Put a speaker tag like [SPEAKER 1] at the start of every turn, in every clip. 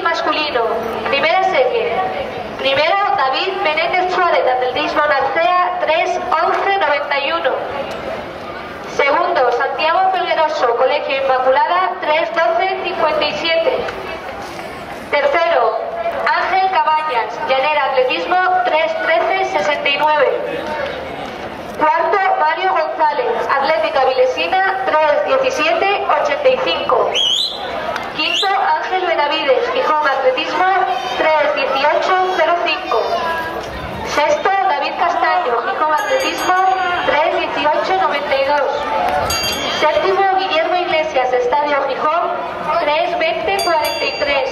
[SPEAKER 1] masculino. Primera serie. Primero, David Menéndez Suárez, atletismo Narcea, 3:11:91. Segundo, Santiago Felgueroso, Colegio Inmaculada, 3:12:57. Tercero, Ángel Cabañas, Llanera Atletismo, 3:13:69. Cuarto, Mario González, Atlética Vilesina, 3:17:85. Quinto, Ángel Benavides, Gijón Atletismo, 3:18:05. Sexto, David Castaño, Gijón Atletismo, 3:18:92. Séptimo, Guillermo Iglesias, Estadio Gijón, 3:20:43.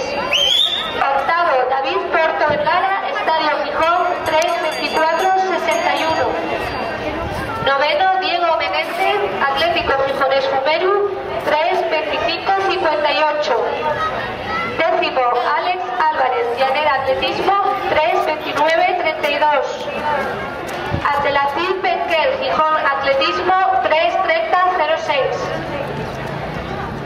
[SPEAKER 1] Octavo, David Porto Vergara, Estadio Gijón, 3:24:61. Noveno, Diego Menéndez, Atlético Gijonés Fumeru, 3:25:58. Décimo, Alex Álvarez, Llanera Atletismo, 3:29:32. Abdelazid Benquer, Gijón Atletismo, 3:30:06.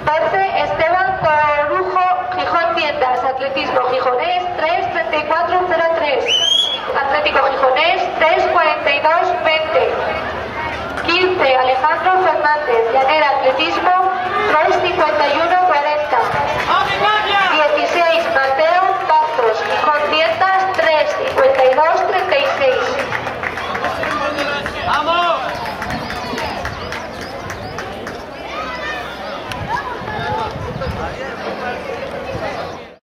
[SPEAKER 1] 12, Esteban Corujo, Gijón Tiendas, Atletismo Gijonés, 3:34:03. Atlético Gijonés, 3:42:20. 15, Alejandro Fernández, Llanera Atletismo, 3:51:09.